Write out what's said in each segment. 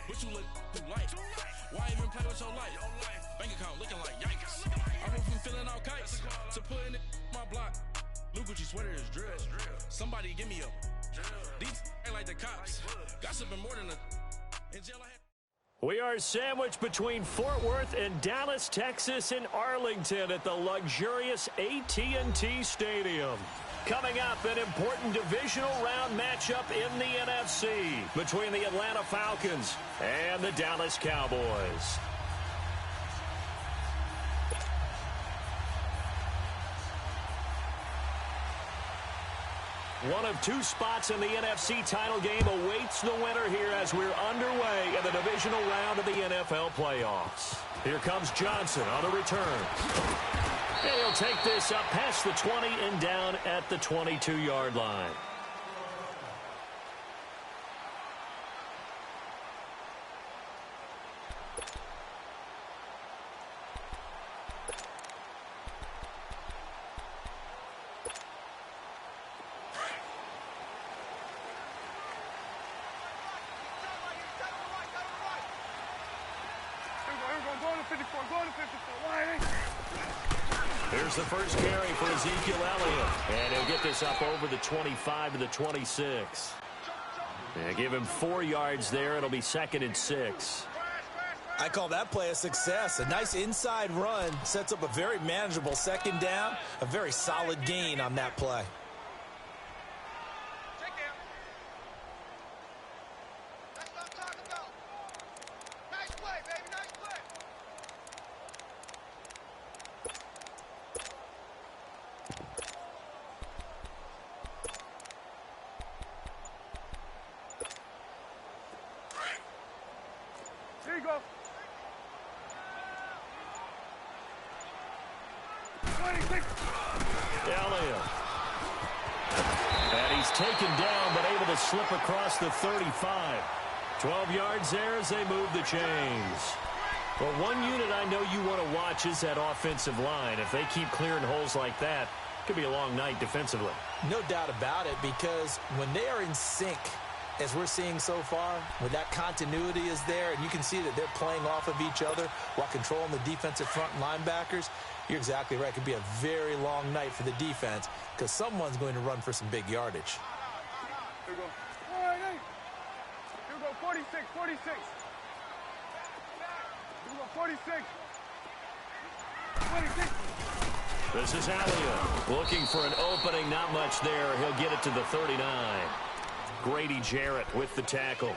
But you look too light. Why even play with your life? Bank account looking like yikes. I went from feeling all kites to putting it on my block. Blue Gucci sweater is drill. Somebody give me a. These ain't like the cops. Gossiping more than a. In jail I had. We are sandwiched between Fort Worth and Dallas, Texas, and Arlington at the luxurious AT&T Stadium. Coming up, an important divisional round matchup in the NFC between the Atlanta Falcons and the Dallas Cowboys. One of two spots in the NFC title game awaits the winner here as we're underway in the divisional round of the NFL playoffs. Here comes Johnson on the return. And he'll take this up past the 20 and down at the 22-yard line. Here's the first carry for Ezekiel Elliott. And he'll get this up over the 25 to the 26. And give him 4 yards there. It'll be 2nd and 6. I call that play a success. A nice inside run sets up a very manageable 2nd down. A very solid gain on that play. Elliott. And he's taken down, but able to slip across the 35. 12 yards there as they move the chains. Well, one unit I know you want to watch is that offensive line. If they keep clearing holes like that, it could be a long night defensively. No doubt about it, because when they are in sync, as we're seeing so far, when that continuity is there, and you can see that they're playing off of each other while controlling the defensive front linebackers, you're exactly right. It could be a very long night for the defense because someone's going to run for some big yardage. Here we go. All right, hey. Here we go, 46, 46. Here we go, 46. 26. This is Elliott looking for an opening. Not much there. He'll get it to the 39. Grady Jarrett with the tackle.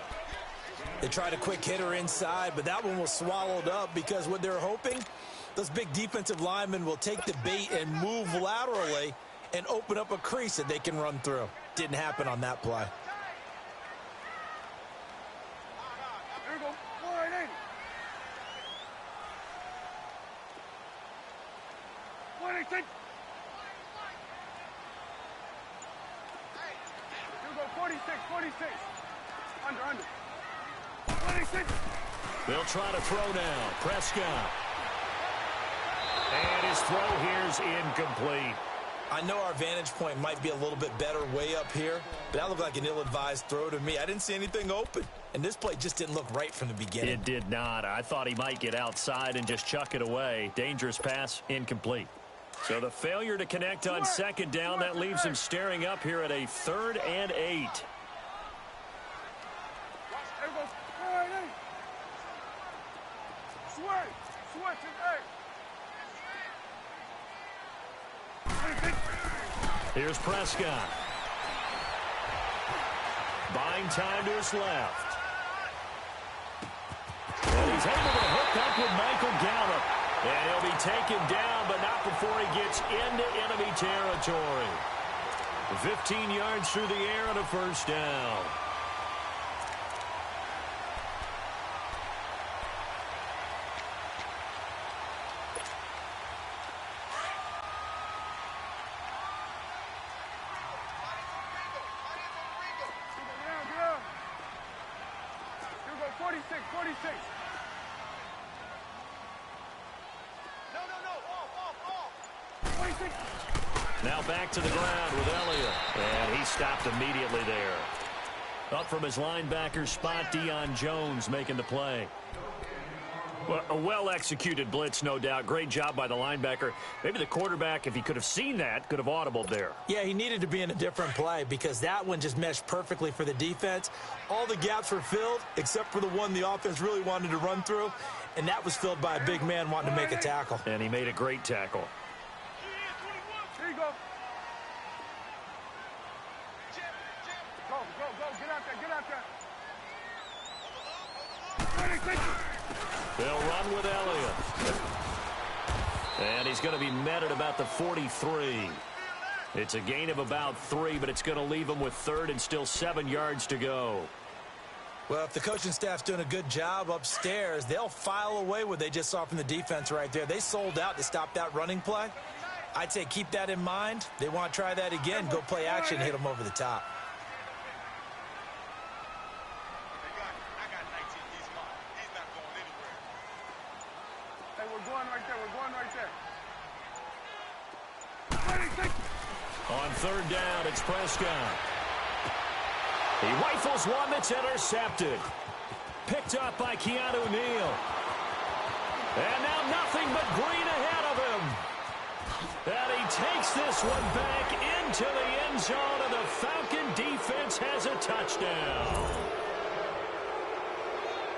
They tried a quick hitter inside, but that one was swallowed up because what they're hoping, those big defensive linemen will take the bait and move laterally and open up a crease that they can run through. Didn't happen on that play. Here we go. All right, hey. 26. Here we go, 46, 46. Under. 26. They'll try to throw now. Prescott. And his throw here's incomplete. I know our vantage point might be a little bit better way up here, but that looked like an ill-advised throw to me. I didn't see anything open, and this play just didn't look right from the beginning. It did not. I thought he might get outside and just chuck it away. Dangerous pass, incomplete. So the failure to connect on 2nd down, that leaves him staring up here at a 3rd and 8. Here's Prescott. Buying time to his left. And he's able to hook up with Michael Gallup. And he'll be taken down, but not before he gets into enemy territory. 15 yards through the air and a 1st down. Now back to the ground with Elliott. And he stopped immediately there. Up from his linebacker spot, Deion Jones making the play. Well, a well-executed blitz, no doubt. Great job by the linebacker. Maybe the quarterback, if he could have seen that, could have audibled there. Yeah, he needed to be in a different play because that one just meshed perfectly for the defense. All the gaps were filled except for the one the offense really wanted to run through, and that was filled by a big man wanting to make a tackle. And he made a great tackle. Here you go. Go, go, go. Get out there, get out there. They'll run with Elliott. And he's going to be met at about the 43. It's a gain of about 3, but it's going to leave him with 3rd and still 7 yards to go. Well, if the coaching staff's doing a good job upstairs, they'll file away what they just saw from the defense right there. They sold out to stop that running play. I'd say keep that in mind. They want to try that again, go play action, hit them over the top. On 3rd down, it's Prescott. He rifles one that's intercepted. Picked up by Keanu Neal. And now nothing but green ahead of him. And he takes this one back into the end zone, and the Falcon defense has a touchdown.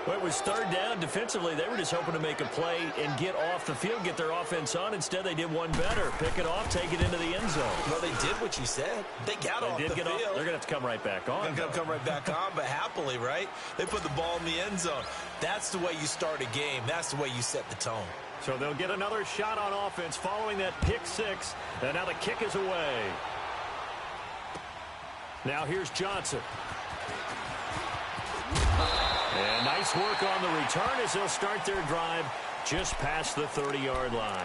Well, it was 3rd down. Defensively, they were just hoping to make a play and get off the field, get their offense on. Instead, they did one better. Pick it off, take it into the end zone. Well, they did what you said. They got off the field. They're going to have to come right back on. They're going to come right back on, but happily, right? They put the ball in the end zone. That's the way you start a game. That's the way you set the tone. So they'll get another shot on offense following that pick 6. And now the kick is away. Now here's Johnson. And nice work on the return as they'll start their drive just past the 30-yard line.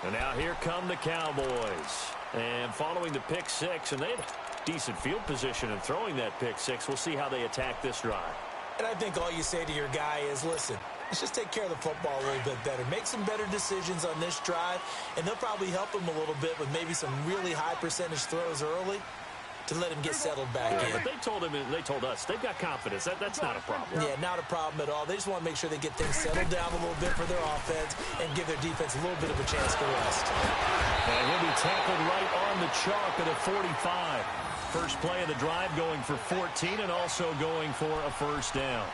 And now here come the Cowboys. And following the pick 6, and they had decent field position in throwing that pick 6. We'll see how they attack this drive. And I think all you say to your guy is, listen, let's just take care of the football a little bit better. Make some better decisions on this drive, and they'll probably help him a little bit with maybe some really high percentage throws early to let him get settled back in. But they told us they've got confidence. That's not a problem. Yeah, not a problem at all. They just want to make sure they get things settled down a little bit for their offense and give their defense a little bit of a chance to rest. And he'll be tackled right on the chalk at a 45. First play of the drive going for 14 and also going for a first down.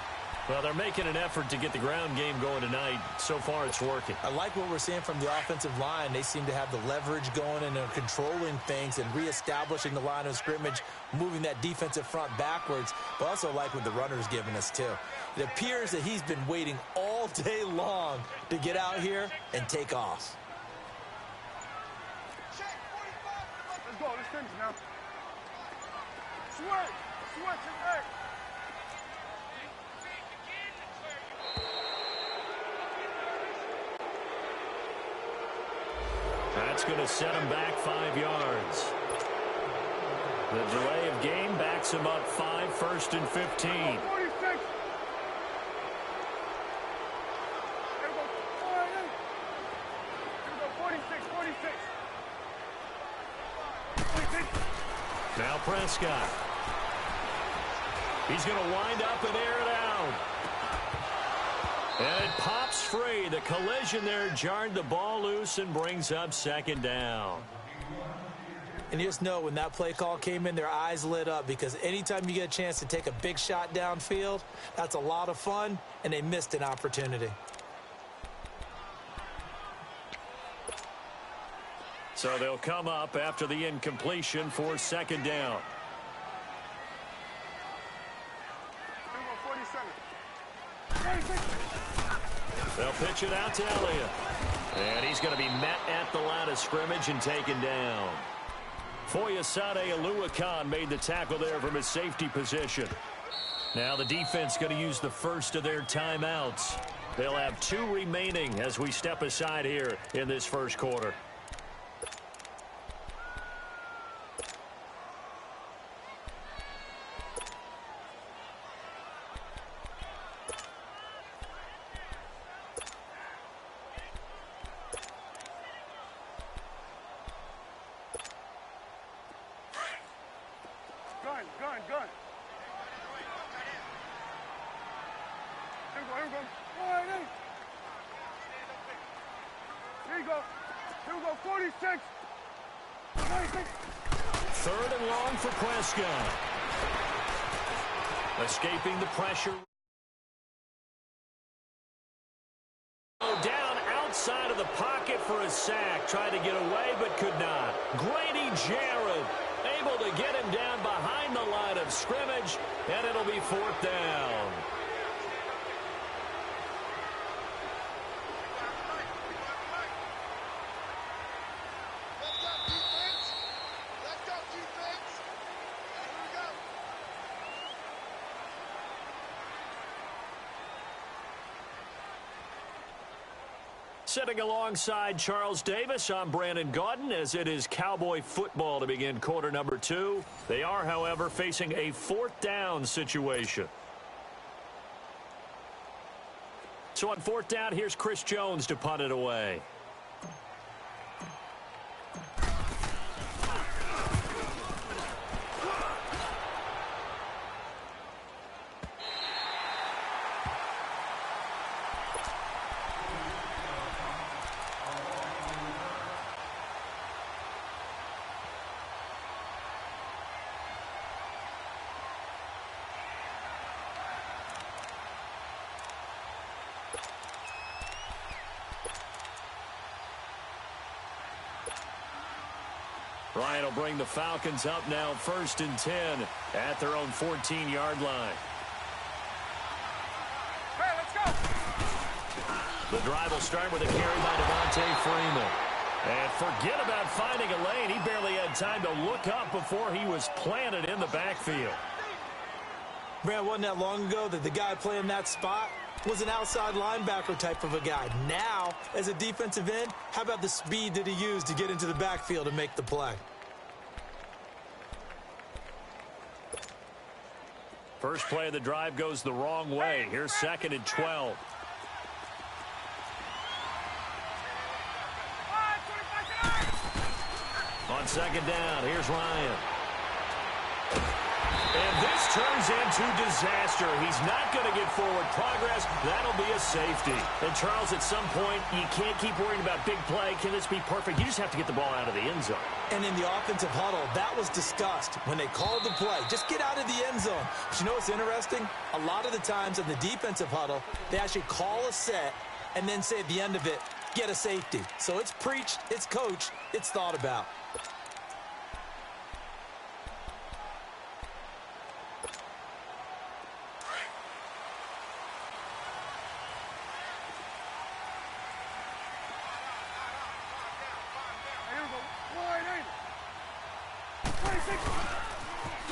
Well, they're making an effort to get the ground game going tonight. So far, it's working. I like what we're seeing from the offensive line. They seem to have the leverage going and they're controlling things and reestablishing the line of scrimmage, moving that defensive front backwards. But also like what the runner's giving us, too. It appears that he's been waiting all day long to get out here and take off. Let's go. Let's finish now. Switch. Switch it back. That's going to set him back 5 yards. The delay of game backs him up 5, 1st and 15. 46. Here we go. 46, 46. Now Prescott. He's going to wind up and air it out. And it pops free. The collision there jarred the ball loose and brings up 2nd down. And you just know when that play call came in, their eyes lit up because anytime you get a chance to take a big shot downfield, that's a lot of fun, and they missed an opportunity. So they'll come up after the incompletion for 2nd down. Here we go. 47. 46. They'll pitch it out to Elliott. And he's going to be met at the line of scrimmage and taken down. Foyesade Oluwakan made the tackle there from his safety position. Now the defense going to use the first of their timeouts. They'll have 2 remaining as we step aside here in this first quarter. Gun. go 46. 46. Third and long for Prescott. Escaping the pressure. Down outside of the pocket for a sack. Tried to get away but could not. Grady Jarrett able to get him down behind the line of scrimmage, and it'll be fourth down. Sitting alongside Charles Davis, I'm Brandon Gaudin, as it is Cowboy football to begin quarter number 2. They are, however, facing a fourth down situation. So on fourth down, here's Chris Jones to punt it away. Ryan will bring the Falcons up now, 1st and 10 at their own 14-yard line. Hey, let's go. The drive will start with a carry by Devontae Freeman. And forget about finding a lane. He barely had time to look up before he was planted in the backfield. Brad, wasn't that long ago that the guy playing that spot was an outside linebacker type of a guy. Now, as a defensive end, how about the speed that he used to get into the backfield and make the play? First play of the drive goes the wrong way. Here's 2nd and 12. On 2nd down, here's Ryan. And this turns into disaster. He's not going to get forward progress. That'll be a safety. And, Charles, at some point, you can't keep worrying about big play. Can this be perfect? You just have to get the ball out of the end zone. And in the offensive huddle, that was discussed when they called the play. Just get out of the end zone. But you know what's interesting? A lot of the times in the defensive huddle, they actually call a set and then say at the end of it, get a safety. So it's preached, it's coached, it's thought about.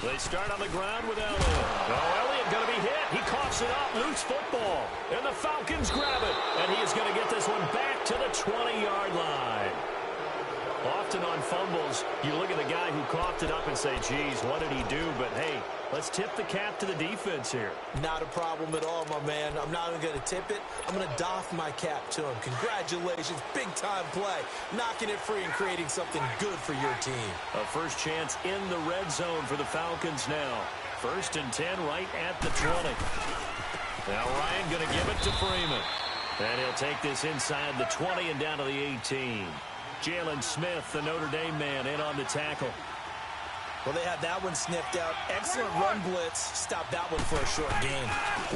They start on the ground with Elliott. Oh, Elliott going to be hit. He coughs it up. Loose football. And the Falcons grab it. And he is going to get this one back to the 20-yard line. Often on fumbles, you look at the guy who coughed it up and say, geez, what did he do? But, hey, let's tip the cap to the defense here. Not a problem at all, my man. I'm not even going to tip it. I'm going to doff my cap to him. Congratulations. Big-time play. Knocking it free and creating something good for your team. A first chance in the red zone for the Falcons now. 1st and 10 right at the 20. Now Ryan going to give it to Freeman. And he'll take this inside the 20 and down to the 18. Jalen Smith, the Notre Dame man, in on the tackle. Well, they had that one sniffed out. Excellent run blitz. Stop that one for a short gain.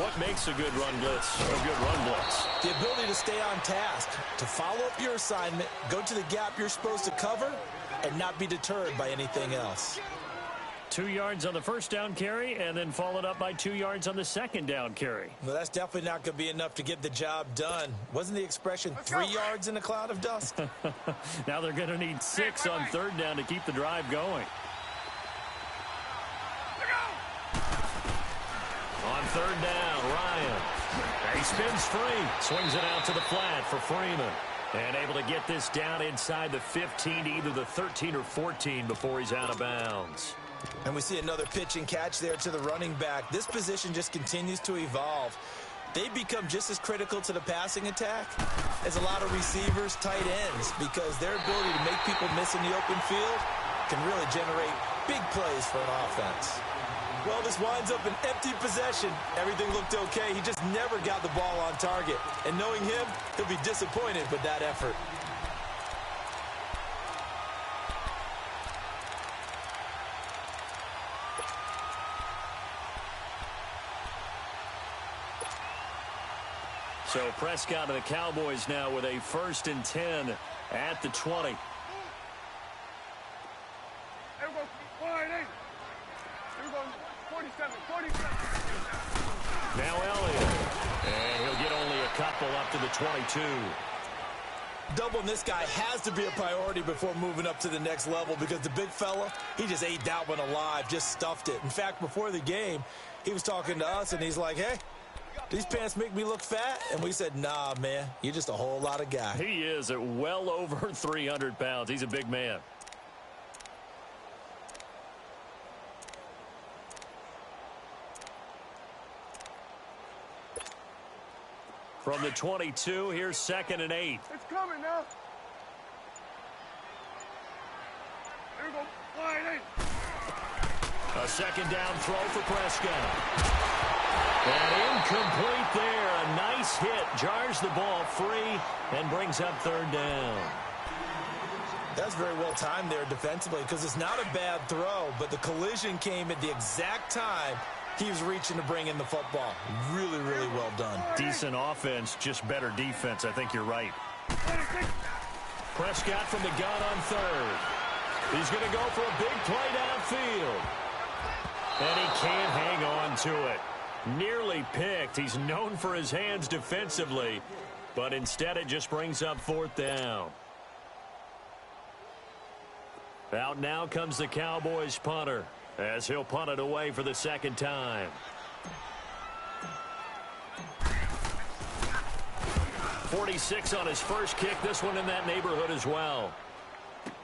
What makes a good run blitz a good run blitz? The ability to stay on task, to follow up your assignment, go to the gap you're supposed to cover, and not be deterred by anything else. 2 yards on the first down carry, and then followed up by 2 yards on the second down carry. Well, that's definitely not going to be enough to get the job done. Wasn't the expression 3 yards in a cloud of dust? Now they're going to need 6 on 3rd down to keep the drive going. On 3rd down, Ryan. He spins free. Swings it out to the flat for Freeman. And able to get this down inside the 15 to either the 13 or 14 before he's out of bounds. And we see another pitch and catch there to the running back. This position just continues to evolve. They become just as critical to the passing attack as a lot of receivers, tight ends, because their ability to make people miss in the open field can really generate big plays for an offense. Well, this winds up an empty possession. Everything looked okay. He just never got the ball on target. And knowing him, he'll be disappointed with that effort. So Prescott and the Cowboys now with a 1st and 10 at the 20. Here we go. 48. Here we go. 47. 47. Now Elliott. And he'll get only a couple up to the 22. Doubling this guy has to be a priority before moving up to the next level because the big fella, he just ate that one alive, just stuffed it. In fact, before the game, he was talking to us, and he's like, hey, these pants make me look fat? And we said, nah, man, you're just a whole lot of guy. He is at well over 300 pounds. He's a big man. From the 22, here's 2nd and 8. It's coming now. Here we go. 48. A 2nd down throw for Prescott. And incomplete there. A nice hit. Jars the ball free and brings up 3rd down. That's very well timed there defensively because it's not a bad throw, but the collision came at the exact time he was reaching to bring in the football. Really, really well done. Decent offense, just better defense. I think you're right. 46. Prescott from the gun on 3rd. He's going to go for a big play downfield. And he can't hang on to it. Nearly picked. He's known for his hands defensively, but instead it just brings up 4th down. Out now comes the Cowboys punter as he'll punt it away for the 2nd time. 46 on his first kick. This one in that neighborhood as well.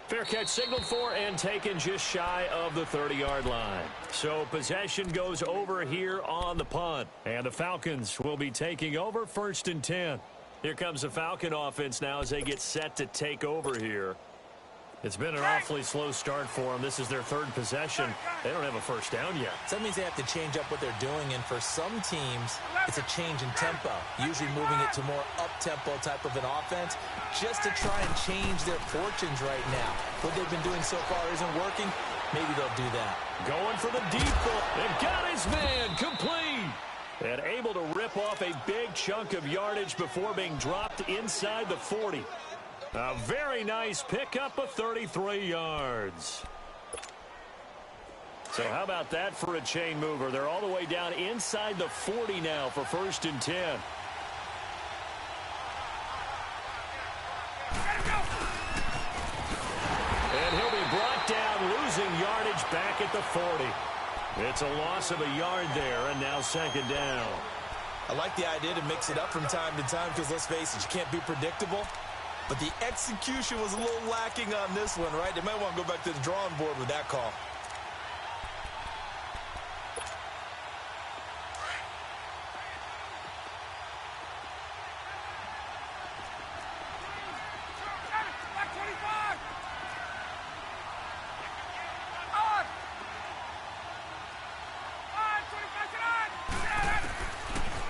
Fair catch signaled for and taken just shy of the 30-yard line. So possession goes over here on the punt. And the Falcons will be taking over 1st and 10. Here comes the Falcon offense now as they get set to take over here. It's been an awfully slow start for them. This is their 3rd possession. They don't have a 1st down yet. So that means they have to change up what they're doing, and for some teams, it's a change in tempo, usually moving it to more up-tempo type of an offense just to try and change their fortunes right now. What they've been doing so far isn't working. Maybe they'll do that. Going for the deep ball. And got his man complete. And able to rip off a big chunk of yardage before being dropped inside the 40. A very nice pickup of 33 yards. So how about that for a chain mover? They're all the way down inside the 40 now for 1st and 10. And he'll be brought down, losing yardage back at the 40. It's a loss of a yard there, and now 2nd down. I like the idea to mix it up from time to time because, let's face it, you can't be predictable. But the execution was a little lacking on this one, right? They might want to go back to the drawing board with that call.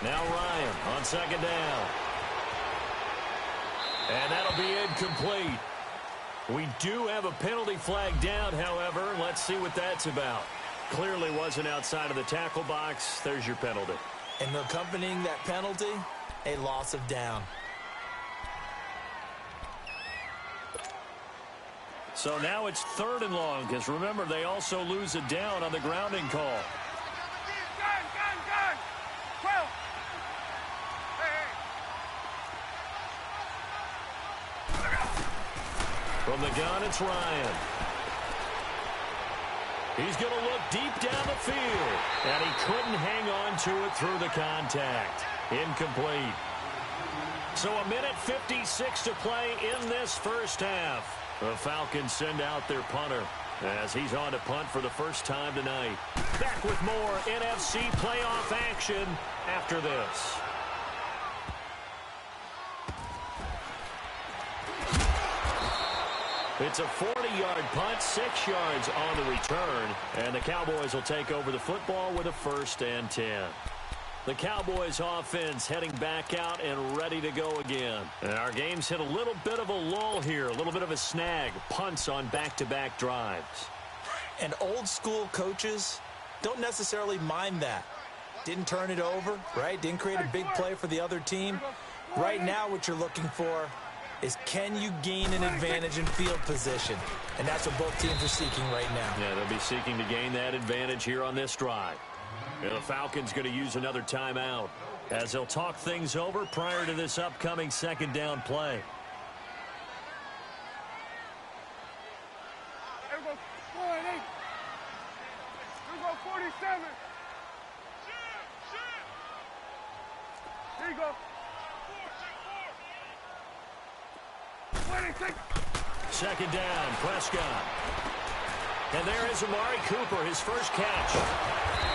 Now Ryan on 2nd down. And that'll be incomplete. We do have a penalty flag down, however. Let's see what that's about. Clearly wasn't outside of the tackle box. There's your penalty. And accompanying that penalty, a loss of down. So now it's 3rd and long, because remember, they also lose a down on the grounding call. Gun! 12! From the gun, it's Ryan. He's going to look deep down the field. And he couldn't hang on to it through the contact. Incomplete. So a minute 56 to play in this first half. The Falcons send out their punter as he's on to punt for the first time tonight. Back with more NFC playoff action after this. It's a 40-yard punt, 6 yards on the return, and the Cowboys will take over the football with a 1st and 10. The Cowboys offense heading back out and ready to go again. And our game's hit a little bit of a lull here, a little bit of a snag, punts on back-to-back drives. And old school coaches don't necessarily mind that. Didn't turn it over, right? Didn't create a big play for the other team. Right now what you're looking for is can you gain an advantage in field position? And that's what both teams are seeking right now. Yeah, they'll be seeking to gain that advantage here on this drive. And the Falcons going to use another timeout as they'll talk things over prior to this upcoming second down play. Here we go. 48. Here we go. 47. Here you go. 26. Second down, Prescott. And there is Amari Cooper, his first catch.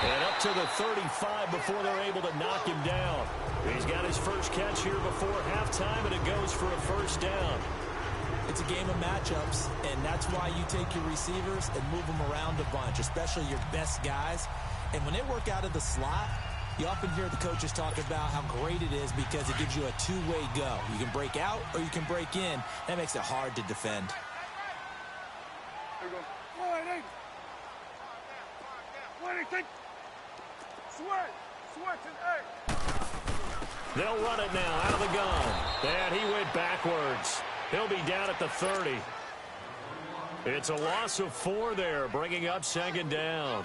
And up to the 35 before they're able to knock him down. He's got his first catch here before halftime, and it goes for a first down. It's a game of matchups, and that's why you take your receivers and move them around a bunch, especially your best guys. And when they work out of the slot, you often hear the coaches talk about how great it is because it gives you a two-way go. You can break out or you can break in. That makes it hard to defend. Here we go. 48. 26. Switch and eight. They'll run it now out of the gun. And he went backwards. He'll be down at the 30. It's a loss of 4 there, bringing up second down.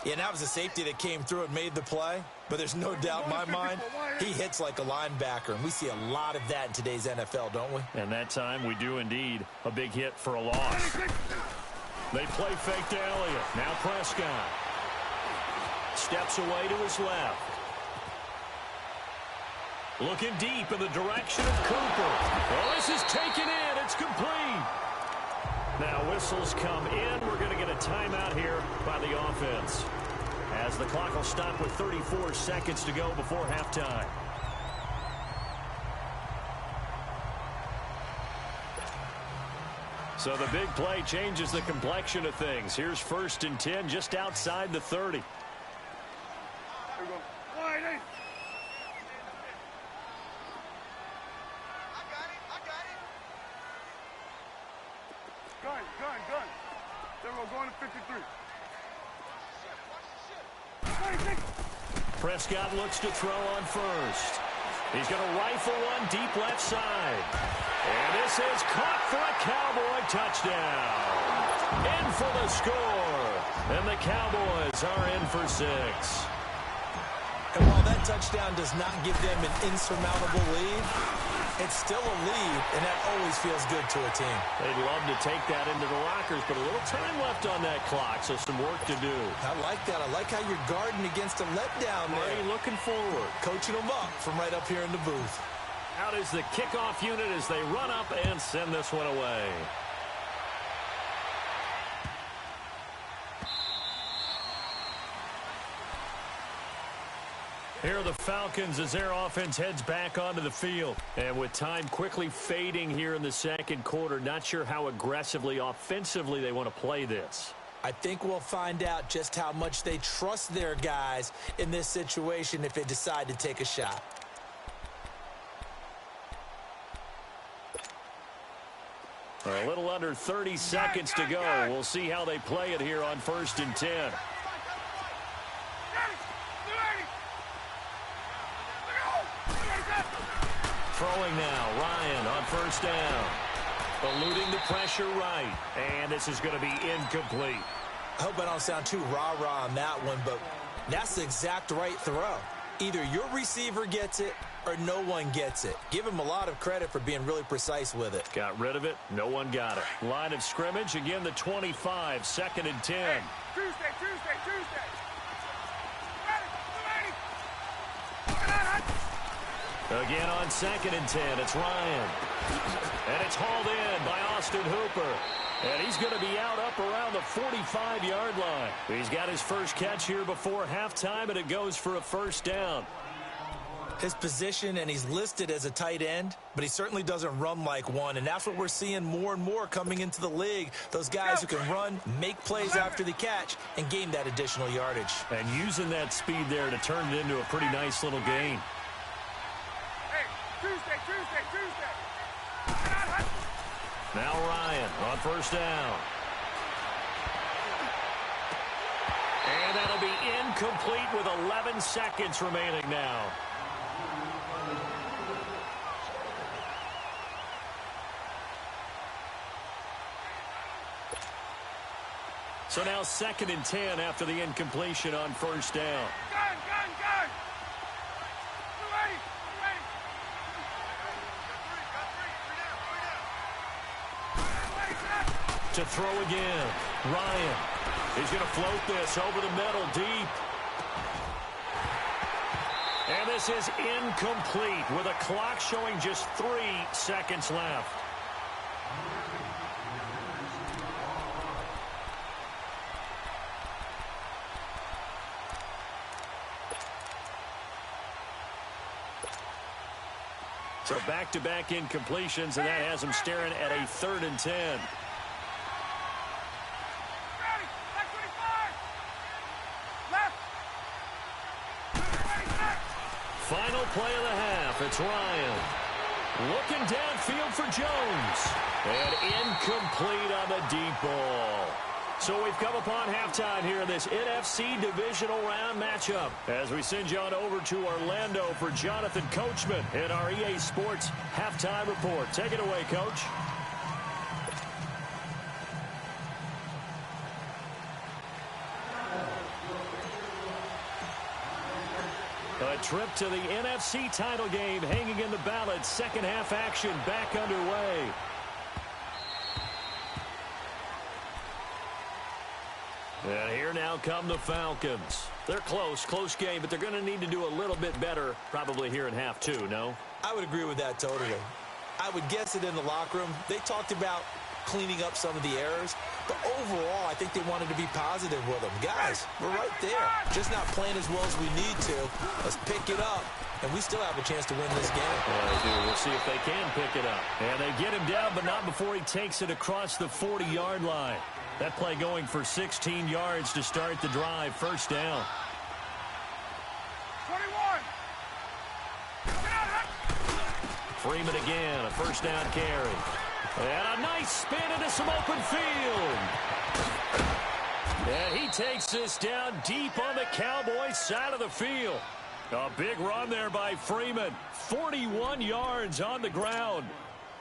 Yeah, and that was a safety that came through and made the play. But there's no doubt in my mind, he hits like a linebacker. And we see a lot of that in today's NFL, don't we? And that time we do indeed. A big hit for a loss. They play fake to Elliott. Now Prescott. Steps away to his left. Looking deep in the direction of Cooper. Oh, this is taken in. It's complete. Now whistles come in. We're going to get a timeout here by the offense, as the clock will stop with 34 seconds to go before halftime. So the big play changes the complexion of things. Here's 1st and 10 just outside the 30. Here we go. 48. Gun. Then we're going to 53. 26. Prescott looks to throw on first. He's going to rifle one deep left side. And this is caught for a Cowboy touchdown. In for the score. And the Cowboys are in for 6. And while that touchdown does not give them an insurmountable lead, it's still a lead, and that always feels good to a team. They'd love to take that into the lockers, but a little time left on that clock, so some work to do. I like that. I like how you're guarding against a letdown there. Marty looking forward. Coaching them up from right up here in the booth. Out is the kickoff unit as they run up and send this one away. Here are the Falcons as their offense heads back onto the field. And with time quickly fading here in the second quarter, not sure how aggressively, offensively they want to play this. I think we'll find out just how much they trust their guys in this situation if they decide to take a shot. A little under 30 seconds to go. We'll see how they play it here on 1st and 10. Throwing now, Ryan on 1st down. Eluding the pressure right. And this is going to be incomplete. I hope I don't sound too rah-rah on that one, but that's the exact right throw. Either your receiver gets it or no one gets it. Give him a lot of credit for being really precise with it. Got rid of it. No one got it. Line of scrimmage, again the 25, 2nd and 10. Hey, Tuesday. Again on 2nd and 10, it's Ryan. And it's hauled in by Austin Hooper. And he's going to be out up around the 45-yard line. He's got his first catch here before halftime, and it goes for a first down. His position, and he's listed as a tight end, but he certainly doesn't run like one, and that's what we're seeing more and more coming into the league. Those guys who can run, make plays after the catch, and gain that additional yardage. And using that speed there to turn it into a pretty nice little gain. Tuesday. Now Ryan on 1st down. And that'll be incomplete with 11 seconds remaining now. So now 2nd and 10 after the incompletion on first down. Gun! 280! To throw again. Ryan. He's going to float this over the middle deep. And this is incomplete with a clock showing just 3 seconds left. So back-to-back incompletions, and that has him staring at a 3rd and 10. Final play of the half. It's Ryan. Looking downfield for Jones. And incomplete on the deep ball. So we've come upon halftime here in this NFC Divisional Round matchup. As we send you on over to Orlando for Jonathan Coachman in our EA Sports Halftime Report. Take it away, Coach. A trip to the NFC title game hanging in the balance. Second half action back underway. And here now come the Falcons. They're close game, but they're going to need to do a little bit better probably here in half 2, no? I would agree with that totally. I would guess it in the locker room. They talked about cleaning up some of the errors, but overall, I think they wanted to be positive with them. Guys, we're right there. Just not playing as well as we need to. Let's pick it up, and we still have a chance to win this game. Well, they do. We'll see if they can pick it up. And they get him down, but not before he takes it across the 40-yard line. That play going for 16 yards to start the drive. First down. 21. Freeman again, a first down carry. And a nice spin into some open field. And he takes this down deep on the Cowboys side of the field. A big run there by Freeman. 41 yards on the ground.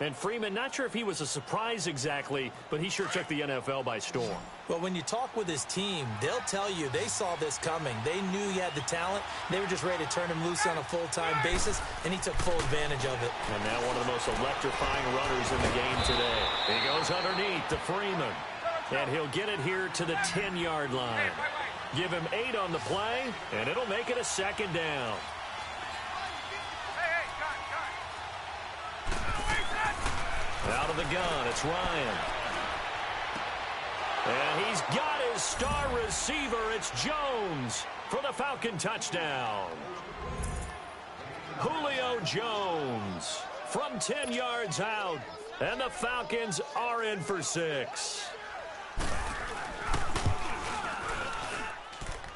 And Freeman, not sure if he was a surprise exactly, but he sure took the NFL by storm. Well, when you talk with his team, they'll tell you they saw this coming. They knew he had the talent. They were just ready to turn him loose on a full-time basis, and he took full advantage of it. And now one of the most electrifying runners in the game today. He goes underneath to Freeman, and he'll get it here to the 10-yard line. Give him 8 on the play, and it'll make it a second down. Out of the gun, it's Ryan. And he's got his star receiver. It's Jones for the Falcon touchdown. Julio Jones from 10 yards out. And the Falcons are in for 6.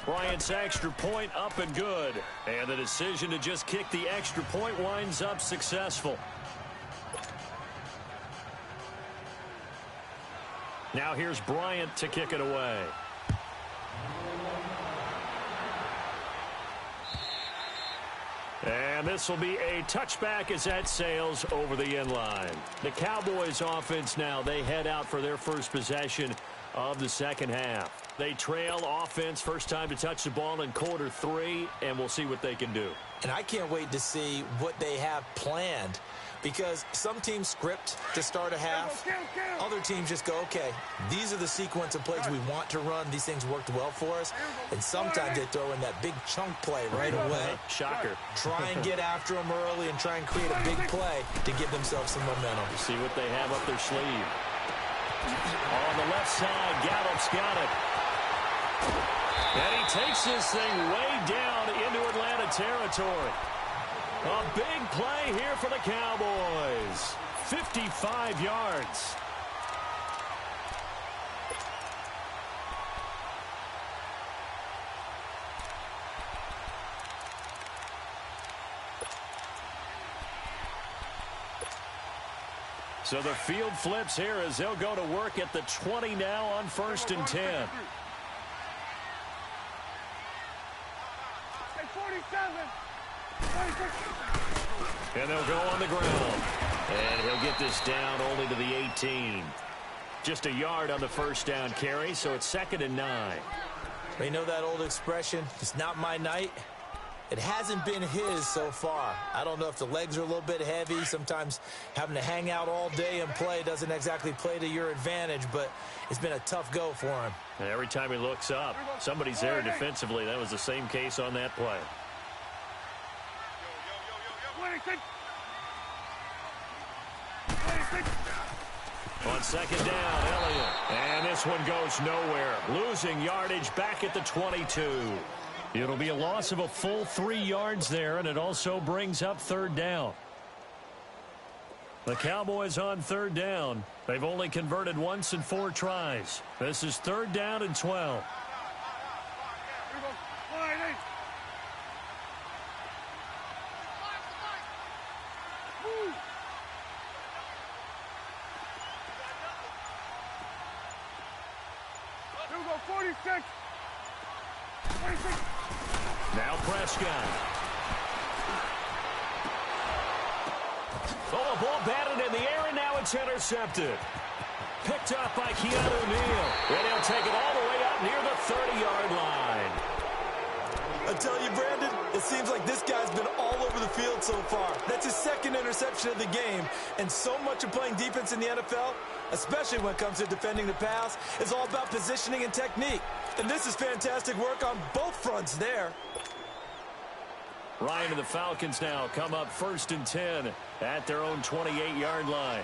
Bryant's extra point up and good. And the decision to just kick the extra point winds up successful. Now here's Bryant to kick it away. And this will be a touchback as that sails over the end line. The Cowboys offense now, they head out for their first possession of the second half. They trail offense, first time to touch the ball in quarter 3, and we'll see what they can do. And I can't wait to see what they have planned, because some teams script to start a half. Other teams just go, okay, these are the sequence of plays we want to run. These things worked well for us. And sometimes they throw in that big chunk play right away. Shocker. Try and get after them early and try and create a big play to give themselves some momentum. See what they have up their sleeve. On the left side, Gallup's got it. And he takes this thing way down into Atlanta territory. A big play here for the Cowboys. 55 yards. So the field flips here as they'll go to work at the 20 now on 1st and 10. 47. And they'll go on the ground. And he'll get this down only to the 18. Just a yard on the first down carry, so it's 2nd and 9. You know that old expression, it's not my night? It hasn't been his so far. I don't know if the legs are a little bit heavy. Sometimes having to hang out all day and play doesn't exactly play to your advantage, but it's been a tough go for him. And every time he looks up, somebody's there defensively. That was the same case on that play. On 2nd down, Elliott. And this one goes nowhere. Losing yardage back at the 22. It'll be a loss of a full 3 yards there, and it also brings up 3rd down. The Cowboys on 3rd down. They've only converted once in 4 tries. This is 3rd down and 12. Now Prescott. Oh, a ball batted in the air, and now it's intercepted. Picked up by Keanu Neal. And he'll take it all the way up near the 30-yard line. I tell you, Brandon, it seems like this guy's been all over the field so far. That's his 2nd interception of the game. And so much of playing defense in the NFL, especially when it comes to defending the pass, is all about positioning and technique. And this is fantastic work on both fronts there. Ryan and the Falcons now come up 1st and 10 at their own 28-yard line.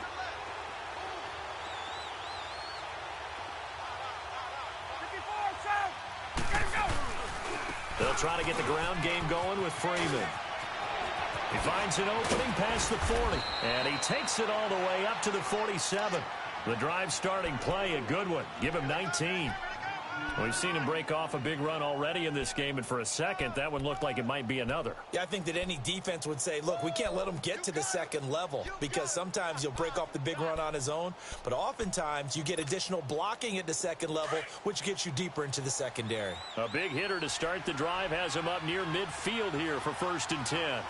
They'll try to get the ground game going with Freeman. He finds an opening past the 40, and he takes it all the way up to the 47. The drive starting play, a good one. Give him 19. We've seen him break off a big run already in this game, and for a second, that one looked like it might be another. Yeah, I think that any defense would say, look, we can't let him get to the 2nd level, because sometimes he'll break off the big run on his own, but oftentimes you get additional blocking at the 2nd level, which gets you deeper into the secondary. A big hitter to start the drive has him up near midfield here for 1st and 10.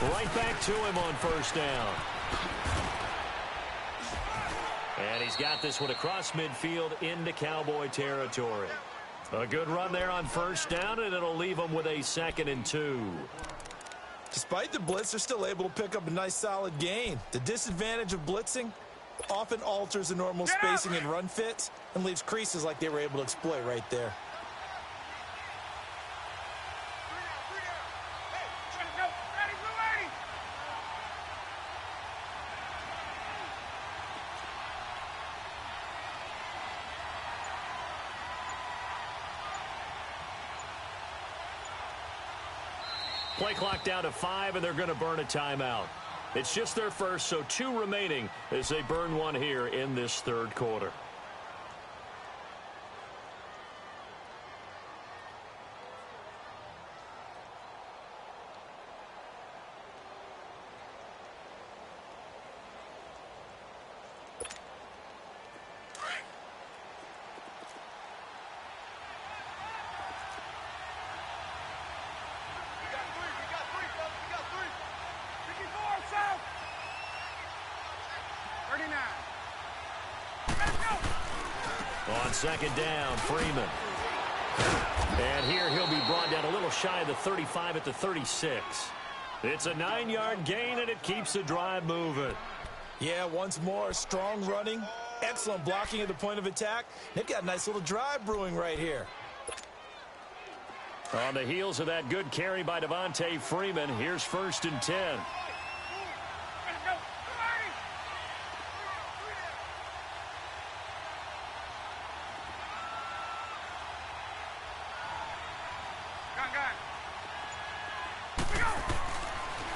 Right back to him on 1st down. And he's got this one across midfield into Cowboy territory. A good run there on 1st down, and it'll leave him with a 2nd and 2. Despite the blitz, they're still able to pick up a nice solid gain. The disadvantage of blitzing often alters the normal spacing and run fits and leaves creases like they were able to exploit right there. Play clock down to 5, and they're going to burn a timeout. It's just their first, so 2 remaining as they burn one here in this 3rd quarter. On 2nd down, Freeman. And here he'll be brought down a little shy of the 35 at the 36. It's a 9-yard gain, and it keeps the drive moving. Yeah, once more, strong running, excellent blocking at the point of attack. They've got a nice little drive brewing right here. On the heels of that good carry by Devontae Freeman, here's 1st and 10.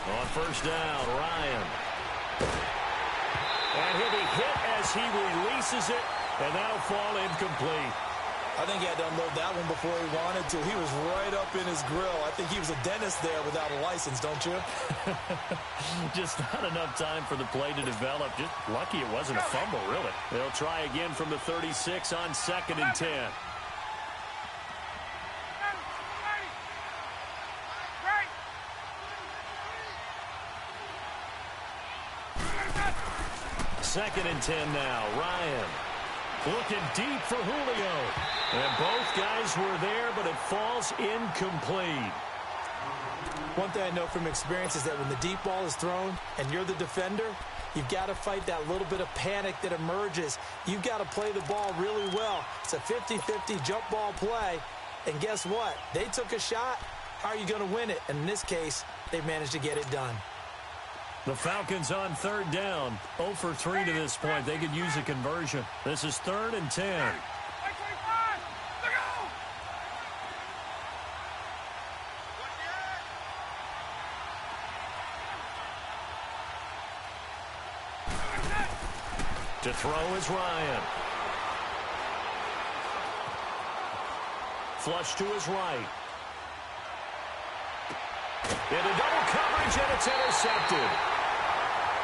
On 1st down, Ryan. And he'll be hit as he releases it, and that'll fall incomplete. I think he had to unload that one before he wanted to. He was right up in his grill. I think he was a dentist there without a license, don't you? Just not enough time for the play to develop. Just lucky it wasn't a fumble, really. They'll try again from the 36 on 2nd and 10. Second and 10 now. Ryan looking deep for Julio. And both guys were there, but it falls incomplete. One thing I know from experience is that when the deep ball is thrown and you're the defender, you've got to fight that little bit of panic that emerges. You've got to play the ball really well. It's a 50-50 jump ball play. And guess what? They took a shot. How are you going to win it? And in this case, they managed to get it done. The Falcons on 3rd down. 0 for 3 to this point. They could use a conversion. This is 3rd and 10. To throw is Ryan. Flush to his right. Into double coverage, and it's intercepted.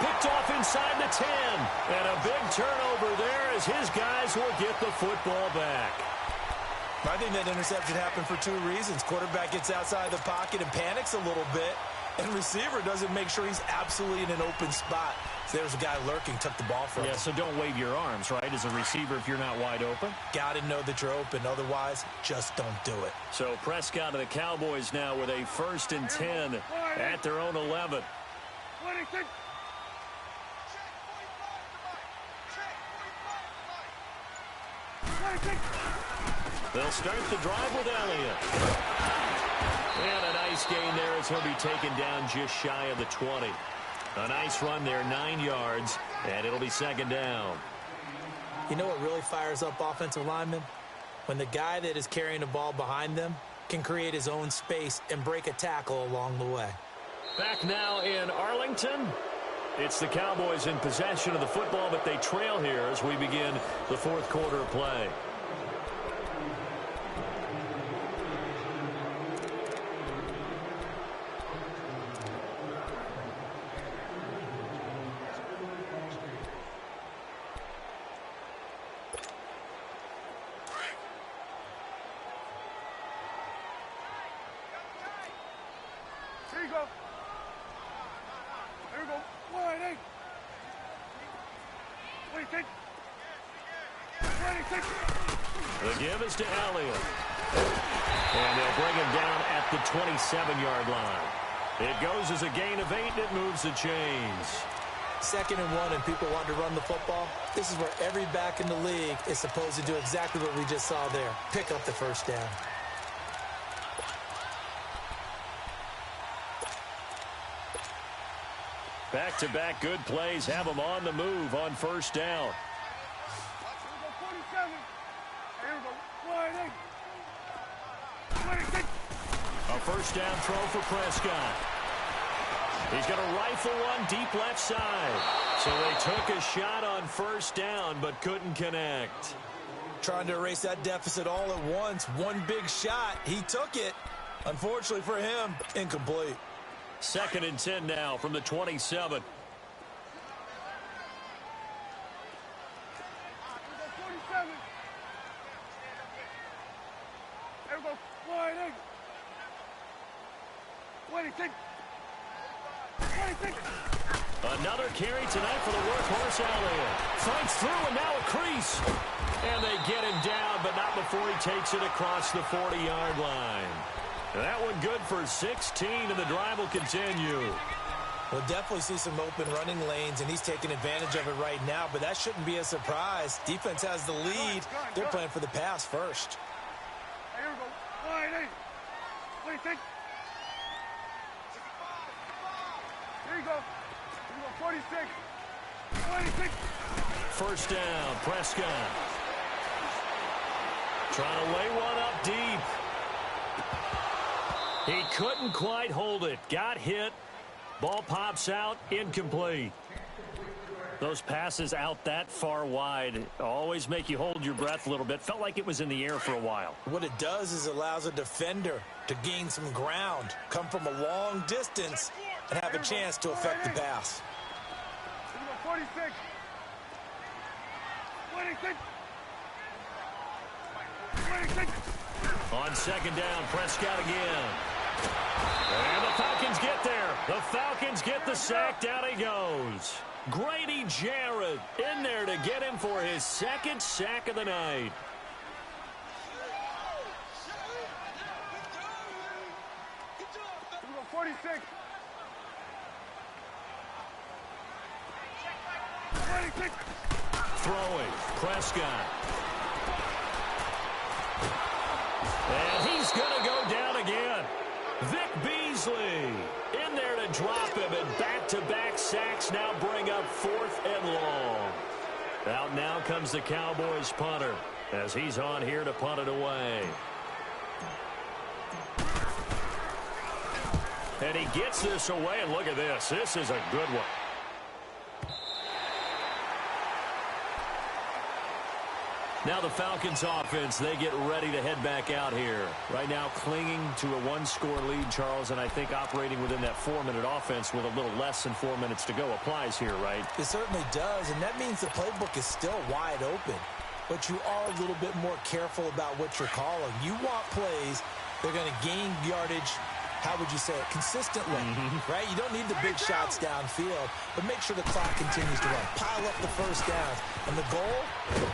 Picked off inside the 10. And a big turnover there as his guys will get the football back. I think that interception happened for 2 reasons. Quarterback gets outside the pocket and panics a little bit. And receiver doesn't make sure he's absolutely in an open spot. So there's a guy lurking, took the ball from him. Yeah, so don't wave your arms, right, as a receiver if you're not wide open. Got to know that you're open. Otherwise, just don't do it. So Prescott of the Cowboys now with a 1st and 10 at their own 11. They'll start the drive with Elliott. And a nice gain there as he'll be taken down just shy of the 20. A nice run there, 9 yards, and it'll be 2nd down. You know what really fires up offensive linemen? When the guy that is carrying the ball behind them can create his own space and break a tackle along the way. Back now in Arlington. It's the Cowboys in possession of the football, but they trail here as we begin the 4th quarter of play. Here you go. Here we go. 1-8. 26. 26. The give is to Elliott. And they'll bring him down at the 27-yard line. It goes as a gain of 8, and it moves the chains. 2nd and 1, and people want to run the football. This is where every back in the league is supposed to do exactly what we just saw there. Pick up the 1st down. Back-to-back good plays have them on the move on 1st down. A 1st down throw for Prescott. He's going to rifle one deep left side. So they took a shot on 1st down but couldn't connect. Trying to erase that deficit all at once. One big shot. He took it. Unfortunately for him, incomplete. 2nd and 10 now from the 27. There we go. 1-8. 26. 26. Another carry tonight for the workhorse Elliott. Fights through and now a crease. And they get him down, but not before he takes it across the 40-yard line. That one good for 16, and the drive will continue. We'll definitely see some open running lanes, and he's taking advantage of it right now, but that shouldn't be a surprise. Defense has the lead. They're playing for the pass first. Here we go. 1-8. 26. Here you go. Here you go. 46. 26. 1st down, Prescott. Trying to lay one up deep. He couldn't quite hold it. Got hit. Ball pops out. Incomplete. Those passes out that far wide always make you hold your breath a little bit. Felt like it was in the air for a while. What it does is allows a defender to gain some ground, come from a long distance, and have a chance to affect the pass. 46. 26. 26. On second down, Prescott again. And the Falcons get there. The Falcons get the sack. Down he goes. Grady Jarrett in there to get him for his second sack of the night. Here we go, 46. 26. Throwing, Prescott. And he's going to go down again. Vic Beasley in there to drop him, and back-to-back sacks now bring up 4th and long. Out now comes the Cowboys punter as he's on here to punt it away. And he gets this away, and look at this. This is a good one. Now the Falcons offense, they get ready to head back out here. Right now clinging to a 1-score lead, Charles, and I think operating within that 4-minute offense with a little less than 4 minutes to go applies here, right? It certainly does, and that means the playbook is still wide open. But you are a little bit more careful about what you're calling. You want plays that are going to gain yardage, how would you say it, consistently, right? You don't need the big shots downfield, but make sure the clock continues to run. Pile up the first downs. And the goal,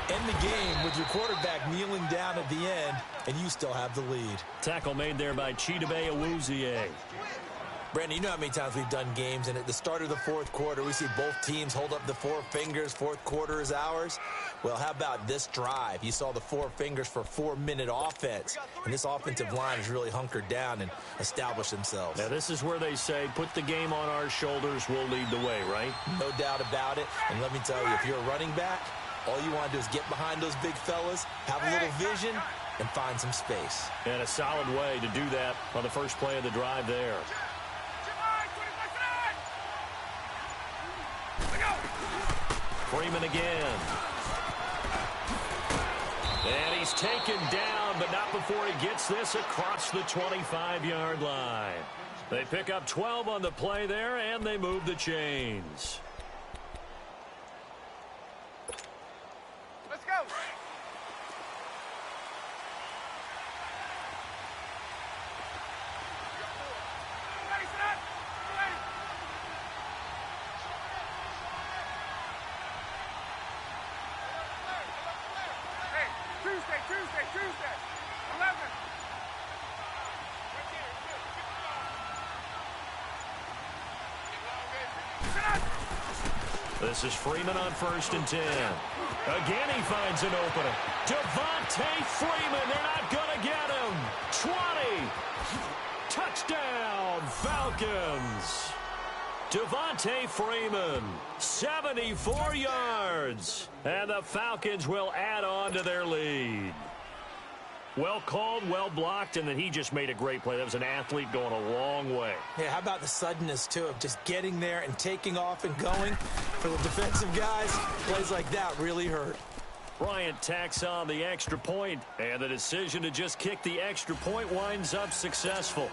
end the game with your quarterback kneeling down at the end, and you still have the lead. Tackle made there by Chidobe Awuzie. Brandon, you know how many times we've done games, and at the start of the fourth quarter, we see both teams hold up the 4 fingers, fourth quarter is ours. Well, how about this drive? You saw the 4 fingers for 4-minute offense, and this offensive line has really hunkered down and established themselves. Now, this is where they say, put the game on our shoulders, we'll lead the way, right? No doubt about it, and let me tell you, if you're a running back, all you want to do is get behind those big fellas, have a little vision, and find some space. And a solid way to do that on the first play of the drive there. Freeman again. And he's taken down, but not before he gets this across the 25-yard line. They pick up 12 on the play there, and they move the chains. Let's go. Tuesday. 11. This is Freeman on 1st and 10. Again, he finds an opening. Devontae Freeman, they're not going to get him. 20. Touchdown, Falcons. Devontae Freeman, 74 yards. And the Falcons will add on to their lead. Well called, well blocked, and then he just made a great play. That was an athlete going a long way. Yeah, how about the suddenness, too, of just getting there and taking off and going? For the defensive guys, plays like that really hurt. Bryant tacks on the extra point, and the decision to just kick the extra point winds up successful.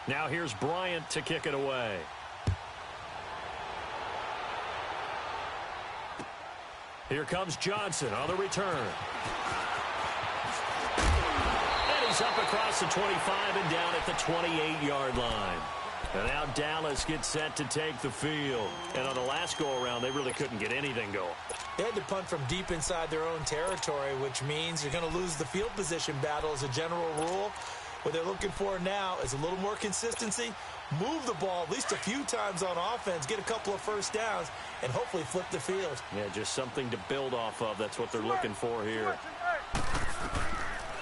Now here's Bryant to kick it away. Here comes Johnson on the return. And he's up across the 25 and down at the 28-yard line. And now Dallas gets set to take the field. And on the last go-around, they really couldn't get anything going. They had to punt from deep inside their own territory, which means you're going to lose the field position battle as a general rule. What they're looking for now is a little more consistency, move the ball at least a few times on offense, get a couple of first downs, and hopefully flip the field. Yeah, just something to build off of. That's what they're looking for here.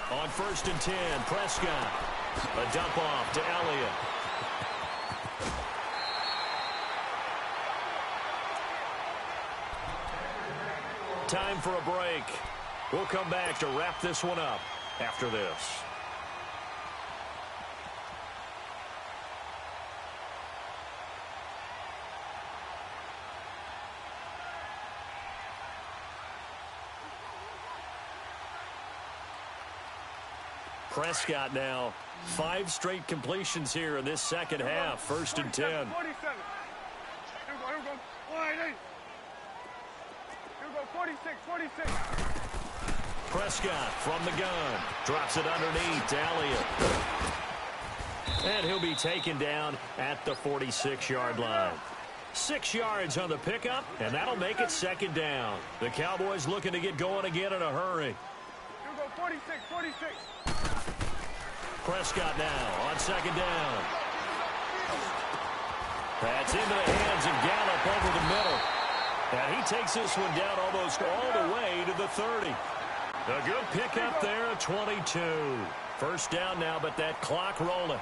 On 1st and 10, Prescott. A dump off to Elliott. Time for a break. We'll come back to wrap this one up after this. Prescott now, 5 straight completions here in this second half. 1st and 10. 47. Here we go. 180. Here we go. 46. 46. Prescott from the gun. Drops it underneath to Elliott. And he'll be taken down at the 46-yard line. 6 yards on the pickup, and that'll make it 2nd down. The Cowboys looking to get going again in a hurry. Here we go. 46. 46. Prescott now on 2nd down. That's into the hands of Gallup over the middle. And he takes this one down almost all the way to the 30. A good pickup there at 22. 1st down now, but that clock rolling.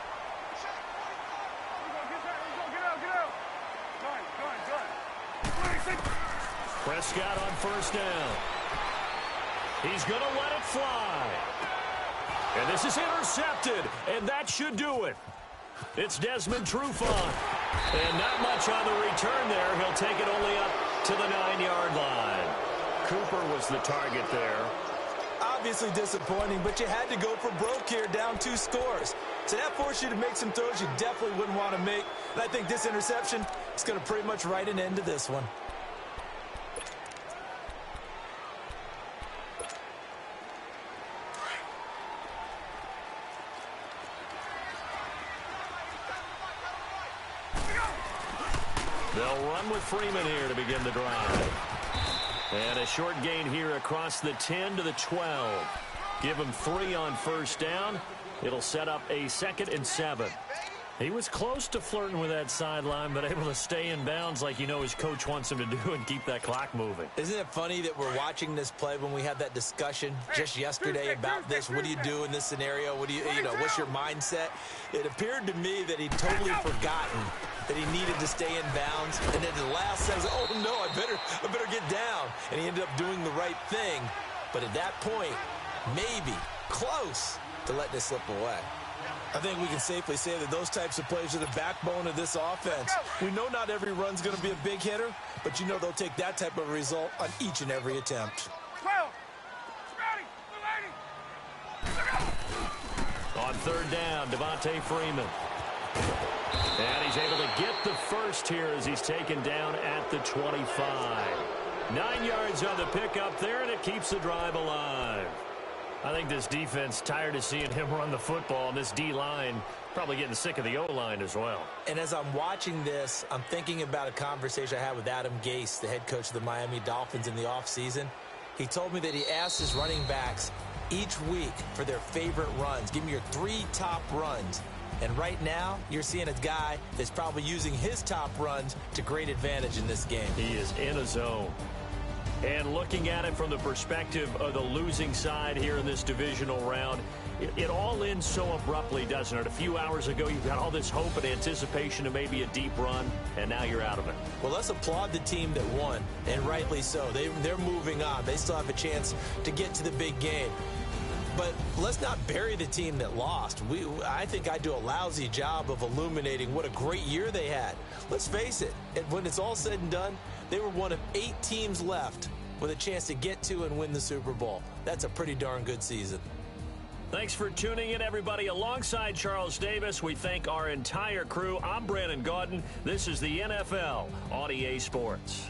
Prescott on 1st down. He's going to let it fly. And this is intercepted, and that should do it. It's Desmond Trufant. And not much on the return there. He'll take it only up to the 9-yard line. Cooper was the target there. Obviously disappointing, but you had to go for broke here, down 2 scores. So that forced you to make some throws you definitely wouldn't want to make. And I think this interception is going to pretty much write an end to this one. They'll run with Freeman here to begin the drive. And a short gain here across the 10 to the 12. Give him 3 on 1st down. It'll set up a 2nd and 7. He was close to flirting with that sideline, but able to stay in bounds like his coach wants him to do and keep that clock moving. Isn't it funny that we're watching this play when we had that discussion just yesterday about this? What do you do in this scenario? What do what's your mindset? It appeared to me that he'd totally forgotten that he needed to stay in bounds, and then the last says, oh no, I better get down. And he ended up doing the right thing. But at that point, maybe close to letting it slip away. I think we can safely say that those types of plays are the backbone of this offense. We know not every run's going to be a big hitter, but they'll take that type of result on each and every attempt. 12. On 3rd down, Devontae Freeman. And he's able to get the first here as he's taken down at the 25. 9 yards on the pickup there, and it keeps the drive alive. I think this defense tired of seeing him run the football, and this D-line probably getting sick of the O-line as well. And as I'm watching this, I'm thinking about a conversation I had with Adam Gase, the head coach of the Miami Dolphins in the offseason. He told me that he asked his running backs each week for their favorite runs. Give me your 3 top runs. And right now, you're seeing a guy that's probably using his top runs to great advantage in this game. He is in a zone. And looking at it from the perspective of the losing side here in this divisional round, it all ends so abruptly, doesn't it? A few hours ago, you got all this hope and anticipation of maybe a deep run, and now you're out of it. Well, let's applaud the team that won, and rightly so. They're moving on. They still have a chance to get to the big game. But let's not bury the team that lost. I think I do a lousy job of illuminating what a great year they had. Let's face it, when it's all said and done, they were one of 8 teams left with a chance to get to and win the Super Bowl. That's a pretty darn good season. Thanks for tuning in, everybody. Alongside Charles Davis, we thank our entire crew. I'm Brandon Gaudin. This is the NFL on EA Sports.